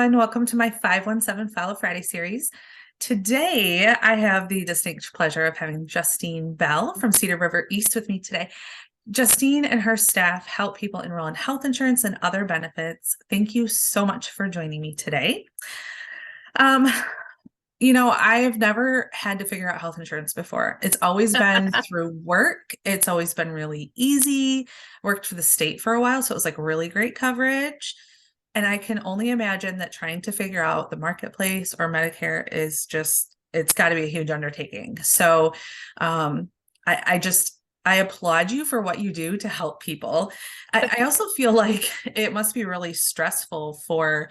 everyone. Welcome to my 517 Follow Friday series. Today, I have the distinct pleasure of having Justine Bell from Cedar River East with me today. Justine and her staff help people enroll in health insurance and other benefits. Thank you so much for joining me today. Um, I've never had to figure out health insurance before. It's always been through work. It's always been really easy. Worked for the state for a while, so it was like really great coverage. And I can only imagine that trying to figure out the marketplace or Medicare is just, it's got to be a huge undertaking. So um, I applaud you for what you do to help people. I also feel like it must be really stressful for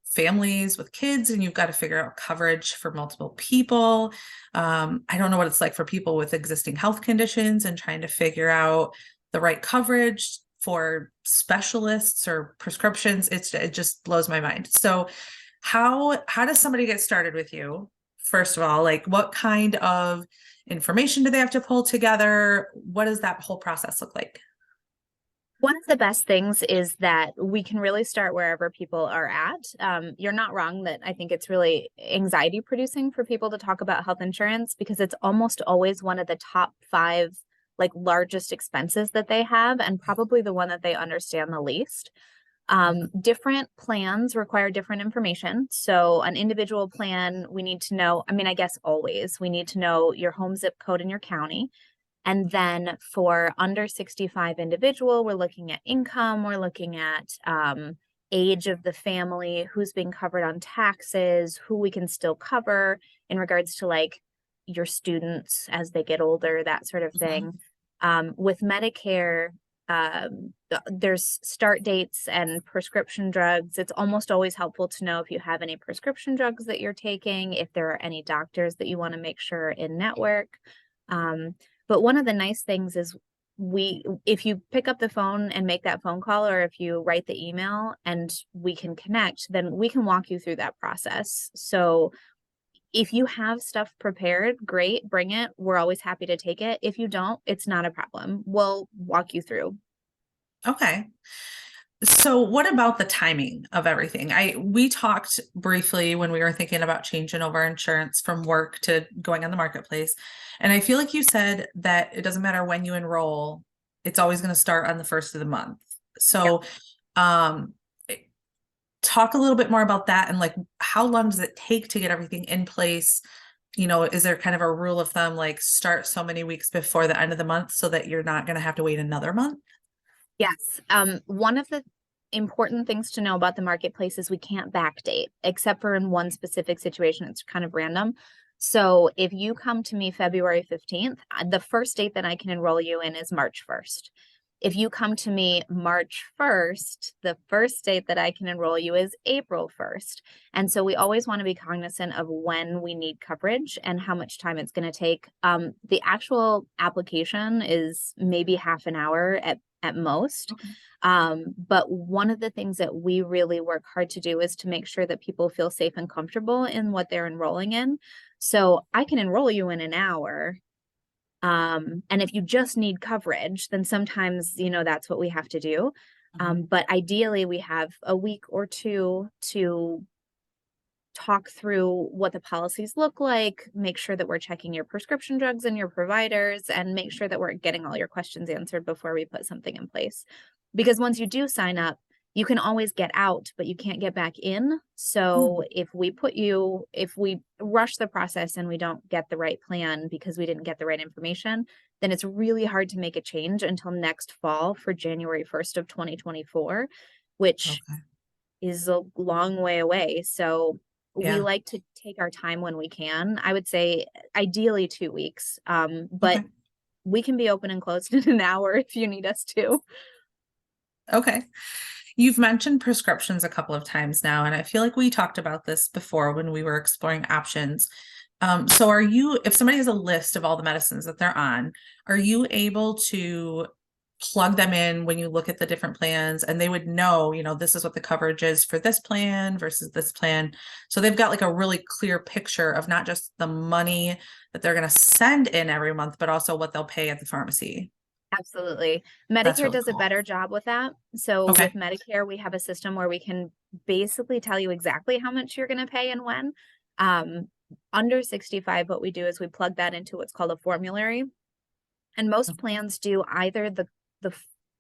families with kids, and you've got to figure out coverage for multiple people. I don't know what it's like for people with existing health conditions and trying to figure out the right coverage for specialists or prescriptions. It just blows my mind. So how does somebody get started with you? First of all, like what kind of information do they have to pull together? What does that whole process look like? One of the best things is that we can really start wherever people are at. You're not wrong that I think it's really anxiety producing for people to talk about health insurance because it's almost always one of the top five largest expenses that they have, and probably the one that they understand the least. Different plans require different information. So an individual plan, we need to know, I guess always, we need to know your home zip code and your county. And then for under 65 individual, we're looking at income, we're looking at age of the family, who's being covered on taxes, who we can still cover in regards to your students as they get older, that sort of thing. With Medicare, there's start dates and prescription drugs. It's almost always helpful to know if you have any prescription drugs that you're taking, if there are any doctors that you want to make sure are in network. But one of the nice things is if you pick up the phone and make that phone call, or if you write the email and we can connect, then we can walk you through that process. So if you have stuff prepared, great, bring it. We're always happy to take it. If you don't, it's not a problem. We'll walk you through. Okay. So what about the timing of everything? We talked briefly when we were thinking about changing over insurance from work to going on the marketplace. And I feel like you said that it doesn't matter when you enroll, it's always going to start on the first of the month. So talk a little bit more about that, and how long does it take to get everything in place? Is there kind of a rule of thumb, like start so many weeks before the end of the month so that you're not going to have to wait another month? Yes. One of the important things to know about the marketplace is we can't backdate, except for in one specific situation. It's kind of random. So if you come to me February 15th, the first date that I can enroll you in is March 1st. If you come to me March 1st, the first date that I can enroll you is April 1st. And so we always want to be cognizant of when we need coverage and how much time it's going to take. The actual application is maybe half an hour at most. Okay. But one of the things that we really work hard to do is to make sure that people feel safe and comfortable in what they're enrolling in. So I can enroll you in an hour. And if you just need coverage, then sometimes, that's what we have to do. But ideally, we have a week or two to talk through what the policies look like, make sure that we're checking your prescription drugs and your providers, and make sure that we're getting all your questions answered before we put something in place. Because once you do sign up, you can always get out, but you can't get back in. So if we rush the process and we don't get the right plan because we didn't get the right information, then it's really hard to make a change until next fall for January 1st of 2024, which is a long way away. So we like to take our time when we can. I would say ideally 2 weeks, but we can be open and closed in an hour if you need us to. Okay. You've mentioned prescriptions a couple of times now, and I feel like we talked about this before when we were exploring options. So if somebody has a list of all the medicines that they're on, are you able to plug them in when you look at the different plans, and they would know, this is what the coverage is for this plan versus this plan? So they've got a really clear picture of not just the money that they're going to send in every month, but also what they'll pay at the pharmacy. Absolutely. That's Medicare really does a cool. better job with that. So with Okay. Medicare, we have a system where we can basically tell you exactly how much you're going to pay and when. Um, Under 65, what we do is we plug that into what's called a formulary. And most plans do either the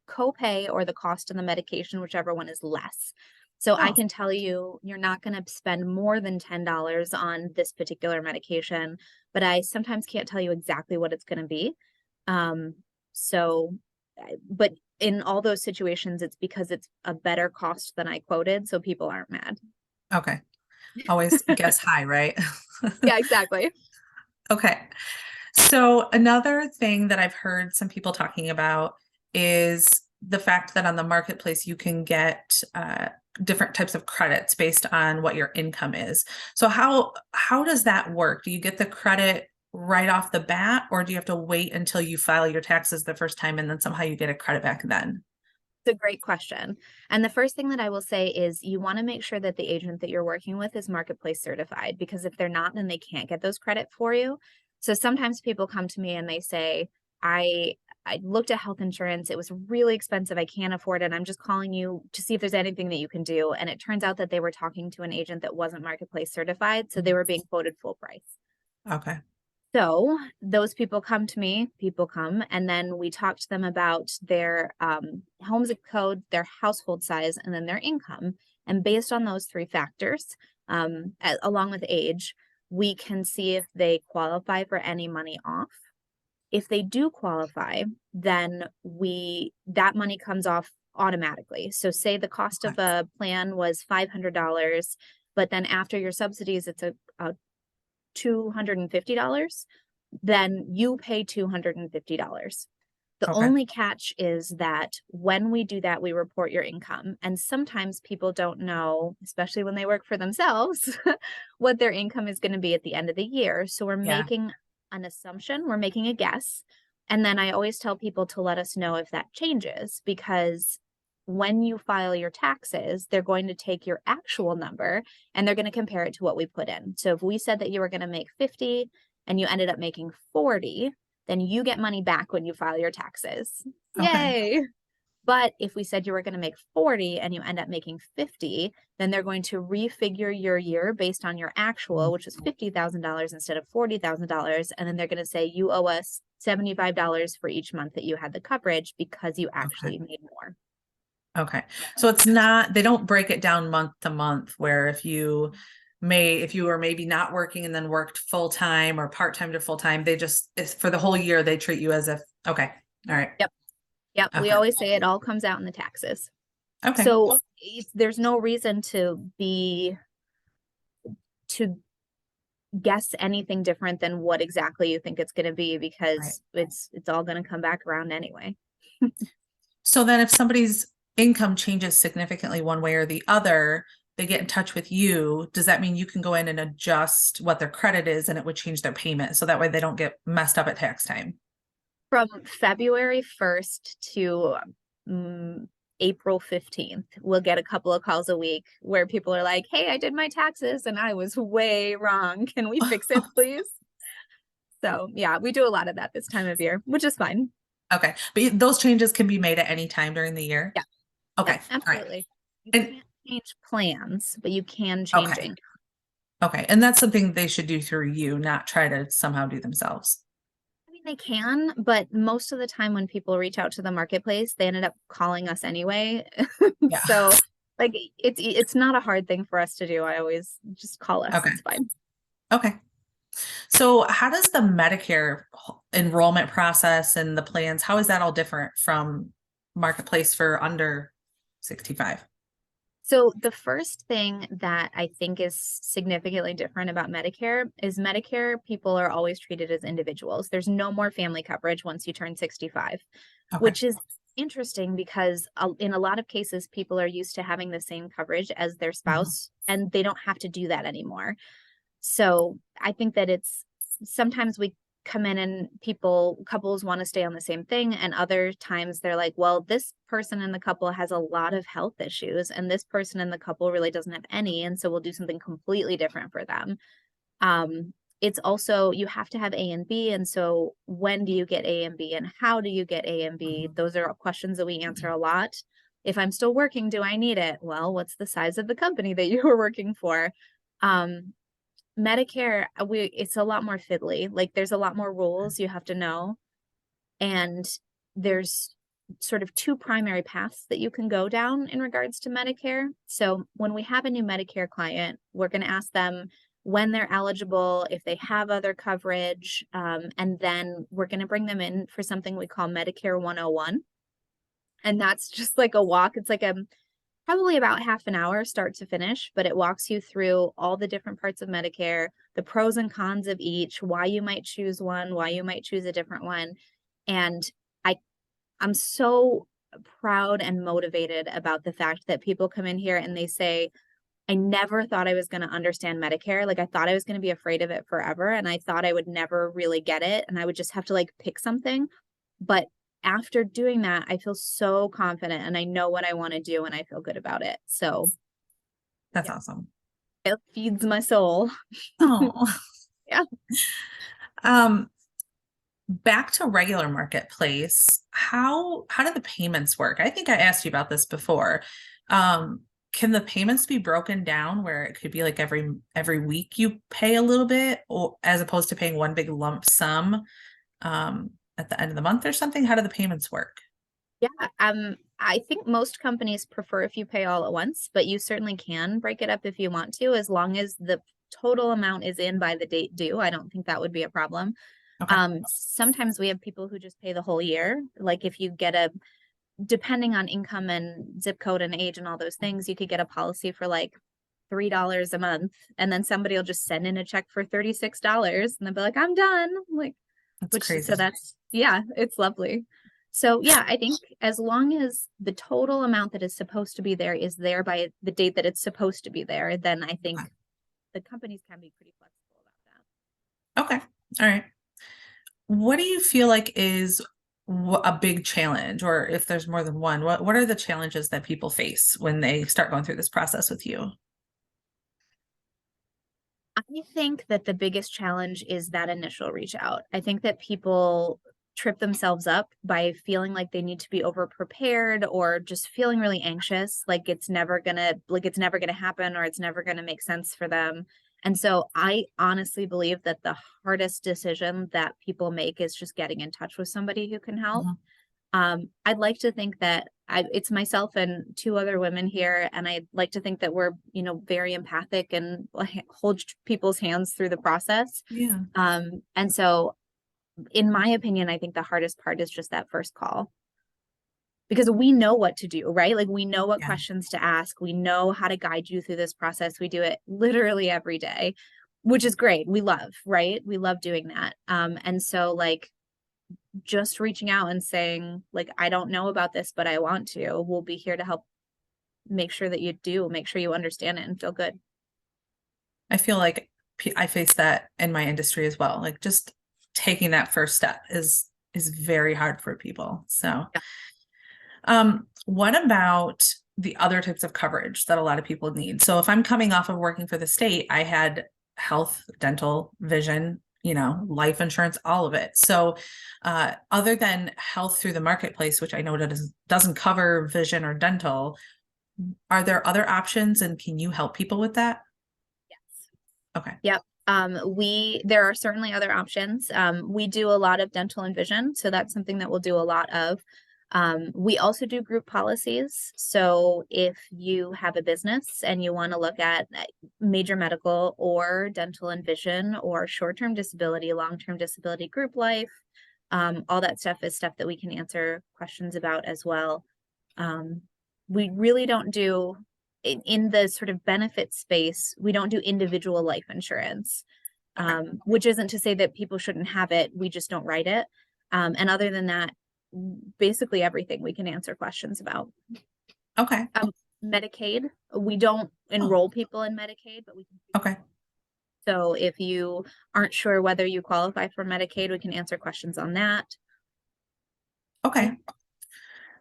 copay or the cost of the medication, whichever one is less. So I Oh, can tell you you're not going to spend more than $10 on this particular medication, but I sometimes can't tell you exactly what it's going to be. Um, so, but in all those situations, it's because it's a better cost than I quoted, so people aren't mad. okay. Always guess high, right? Yeah, exactly. Okay. So another thing that I've heard some people talking about is the fact that on the marketplace you can get different types of credits based on what your income is. So how does that work? Do you get the credit right off the bat, or do you have to wait until you file your taxes the first time and then somehow you get a credit back then? It's a great question. And the first thing that I will say is you want to make sure that the agent that you're working with is marketplace certified, because if they're not, then they can't get those credit for you. So sometimes people come to me and they say, I looked at health insurance, it was really expensive, I can't afford it. I'm just calling you to see if there's anything that you can do. And it turns out that they were talking to an agent that wasn't marketplace certified, so they were being quoted full price. Okay. So those people come to me, people come, and then we talk to them about their home zip code, their household size, and then their income. And based on those three factors, along with age, we can see if they qualify for any money off. If they do qualify, then that money comes off automatically. So say the cost Okay. of a plan was $500, but then after your subsidies, it's a $250, then you pay $250. The Okay. only catch is that when we do that, we report your income. And sometimes people don't know, especially when they work for themselves, what their income is going to be at the end of the year. So we're Yeah. making an assumption, we're making a guess. And then I always tell people to let us know if that changes, because when you file your taxes, they're going to take your actual number and they're going to compare it to what we put in. So if we said that you were going to make 50 and you ended up making 40, then you get money back when you file your taxes. Okay. Yay. But if we said you were going to make 40 and you end up making 50, then they're going to refigure your year based on your actual, which is $50,000 instead of $40,000. And then they're going to say you owe us $75 for each month that you had the coverage because you Okay. actually made more. Okay. So it's not, they don't break it down month to month where if you were maybe not working and then worked full time or part time to full time, they just, it's for the whole year, they treat you as if, okay. All right. Yep. Yep. We Okay. always say it all comes out in the taxes. Okay. So there's no reason to guess anything different than what exactly you think it's going to be, Right. because it's all going to come back around anyway. So then if somebody's income changes significantly one way or the other, they get in touch with you. Does that mean you can go in and adjust what their credit is and it would change their payment? So that way they don't get messed up at tax time. From February 1st to April 15th, we'll get a couple of calls a week where people are like, hey, I did my taxes and I was way wrong. Can we fix it, please? So yeah, we do a lot of that this time of year, which is fine. Okay. But those changes can be made at any time during the year. Yeah. Okay. Yep, All right. absolutely. You And can't change plans, but you can change okay. income. Okay. And that's something they should do through you, not try to somehow do themselves. I mean, they can, but most of the time when people reach out to the marketplace, they ended up calling us anyway. Yeah. So like it's not a hard thing for us to do. I always just call us. Okay. It's fine. Okay. So how does the Medicare enrollment process and the plans, how is that all different from marketplace for under 65? So the first thing that I think is significantly different about Medicare is Medicare people are always treated as individuals. There's no more family coverage once you turn 65, Okay. which is interesting because in a lot of cases, people are used to having the same coverage as their Mhm. spouse and they don't have to do that anymore. So I think that it's sometimes we come in and couples want to stay on the same thing. And other times they're like, well, this person in the couple has a lot of health issues and this person in the couple really doesn't have any. And so we'll do something completely different for them. Um, it's also, you have to have A and B. And so when do you get A and B and how do you get A and B? Mhm. Those are questions that we answer a lot. If I'm still working, do I need it? Well, what's the size of the company that you were working for? Um, Medicare, it's a lot more fiddly. Like there's a lot more rules you have to know. And there's sort of two primary paths that you can go down in regards to Medicare. So when we have a new Medicare client, we're going to ask them when they're eligible, if they have other coverage, and then we're going to bring them in for something we call Medicare 101. And that's just like a walk. It's like a probably about half an hour start to finish, but it walks you through all the different parts of Medicare, the pros and cons of each, why you might choose one, why you might choose a different one. And I I'm so proud and motivated about the fact that people come in here and they say, I never thought I was going to understand Medicare. Like I thought I was going to be afraid of it forever. And I thought I would never really get it. And I would just have to like pick something. But after doing that, I feel so confident and I know what I want to do and I feel good about it. So That's yeah, awesome. it feeds my soul. Oh, Yeah. um, back to regular marketplace. How do the payments work? I think I asked you about this before. Um, can the payments be broken down where it could be like every week you pay a little bit, or as opposed to paying one big lump sum at the end of the month or something? How do the payments work? Yeah. I think most companies prefer if you pay all at once, but you certainly can break it up if you want to, as long as the total amount is in by the date due. I don't think that would be a problem. Okay. Sometimes we have people who just pay the whole year. Like if you get depending on income and zip code and age and all those things, you could get a policy for like $3 a month. And then somebody will just send in a check for $36 and they'll be like, I'm done. Like, That's so crazy. that's, yeah, it's lovely. So yeah, I think as long as the total amount that is supposed to be there is there by the date that it's supposed to be there, then I think the companies can be pretty flexible about Okay. All right. What do you feel like is a big challenge, or if there's more than one, what are the challenges that people face when they start going through this process with you? I think that the biggest challenge is that initial reach out. I think that people trip themselves up by feeling like they need to be over prepared or just feeling really anxious, like it's never gonna happen or it's never gonna make sense for them. And so I honestly believe that the hardest decision that people make is just getting in touch with somebody who can help. Mhm. I'd like to think that it's myself and two other women here, and I'd like to think that we're, very empathic and like, hold people's hands through the process. Yeah. And so, in my opinion, I think the hardest part is just that first call because we know what to do, right? Like we know what Yeah. questions to ask, we know how to guide you through this process. We do it literally every day, which is great. We love, right? We love doing that. And so, like just reaching out and saying like I don't know about this but I want to, we'll be here to help make sure that you do, make sure you understand it and feel good. I feel like I face that in my industry as well. Like just taking that first step is very hard for people. So, Yeah. what about the other types of coverage that a lot of people need? So if I'm coming off of working for the state, I had health, dental, vision, life insurance, all of it. So, other than health through the marketplace, which I know doesn't cover vision or dental, are there other options, and can you help people with that? Yes. Okay. Yep. There are certainly other options. We do a lot of dental and vision, so that's something that we'll do a lot of. We also do group policies. So if you have a business and you want to look at major medical or dental and vision or short-term disability, long-term disability, group life, all that stuff is stuff that we can answer questions about as well. We really don't do in the sort of benefit space, we don't do individual life insurance, Okay. which isn't to say that people shouldn't have it. We just don't write it. And other than that, basically everything we can answer questions about. Okay. Medicaid, we don't Oh, enroll people in Medicaid, but we can. okay. So if you aren't sure whether you qualify for Medicaid, we can answer questions on that. Okay. Yeah.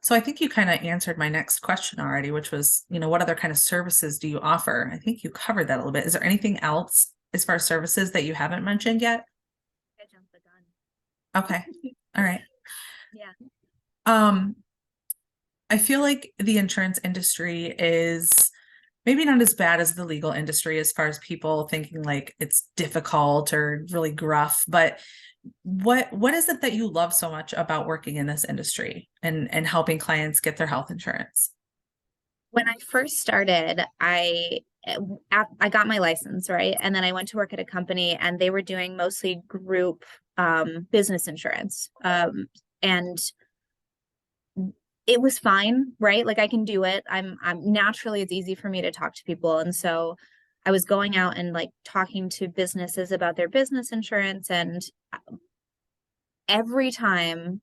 So I think you kind of answered my next question already, which was, what other kind of services do you offer? I think you covered that a little bit. Is there anything else as far as services that you haven't mentioned yet? I jumped the gun. Okay. All right. Yeah. Um, I feel like the insurance industry is maybe not as bad as the legal industry as far as people thinking like it's difficult or really gruff, but what is it that you love so much about working in this industry and helping clients get their health insurance? When I first started, I got my license, right? And then I went to work at a company and they were doing mostly group business insurance. And it was fine, right? Like I can do it. I'm naturally, it's easy for me to talk to people. And so I was going out and like talking to businesses about their business insurance. And every time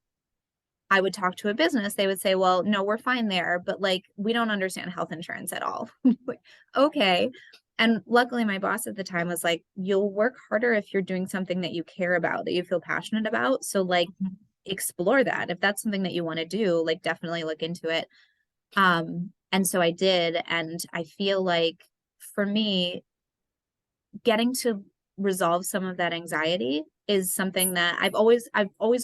I would talk to a business, they would say, well, no, we're fine there, but like we don't understand health insurance at all. Like, okay. And luckily my boss at the time was like, you'll work harder if you're doing something that you care about, that you feel passionate about. So like explore that. If that's something that you want to do, like definitely look into it. And so I did, and I feel like for me, getting to resolve some of that anxiety is something that I've always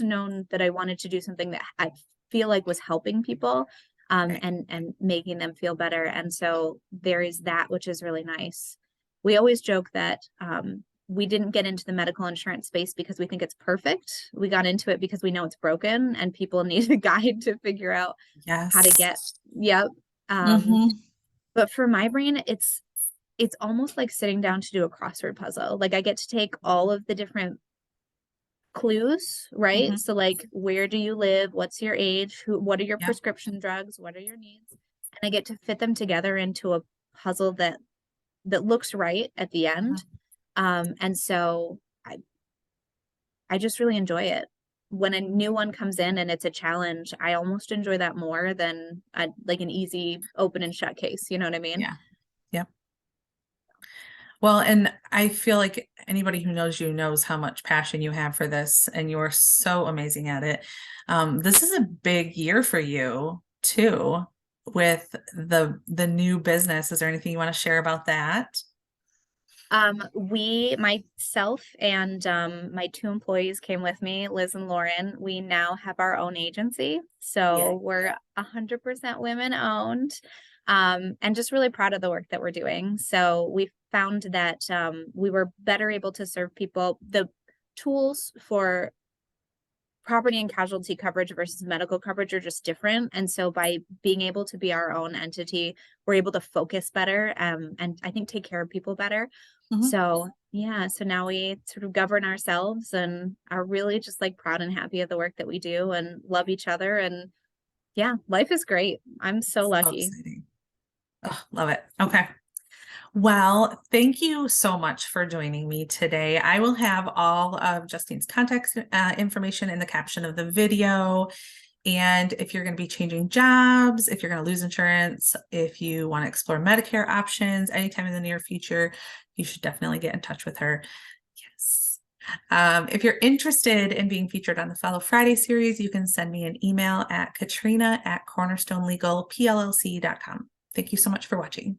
known that I wanted to do something that I feel like was helping people Right. and making them feel better. And so there is that, which is really nice. We always joke that we didn't get into the medical insurance space because we think it's perfect. We got into it because we know it's broken and people need a guide to figure out how to get, Yes. yep. Um, Mm-hmm. but for my brain, it's almost like sitting down to do a crossword puzzle. Like I get to take all of the different clues, right? Mm-hmm. So like where do you live? What's your age? What are your Yeah. prescription drugs? What are your needs? And I get to fit them together into a puzzle that looks right at the Uh-huh. end. And so I just really enjoy it. When a new one comes in and it's a challenge, I almost enjoy that more than like an easy open and shut case. You know what I mean? Yeah. Yep. Well, and I feel like anybody who knows you knows how much passion you have for this, and you're so amazing at it. This is a big year for you too, with the new business. Is there anything you want to share about that? Myself and my two employees came with me, Liz and Lauren. We now have our own agency. Yeah. So we're 100% women owned. And just really proud of the work that we're doing. So we found that we were better able to serve people. The tools for property and casualty coverage versus medical coverage are just different. And so by being able to be our own entity, we're able to focus better and I think take care of people better. Mhm. So yeah, so now we sort of govern ourselves and are really just like proud and happy of the work that we do and love each other. And yeah, life is great. I'm so So lucky. exciting. Oh, love it. Okay. Well, thank you so much for joining me today. I will have all of Justine's contact information in the caption of the video. And if you're going to be changing jobs, if you're going to lose insurance, if you want to explore Medicare options anytime in the near future, you should definitely get in touch with her. Yes. If you're interested in being featured on the Follow Friday series, you can send me an email at katrina@cornerstonelegalplc.com. Thank you so much for watching.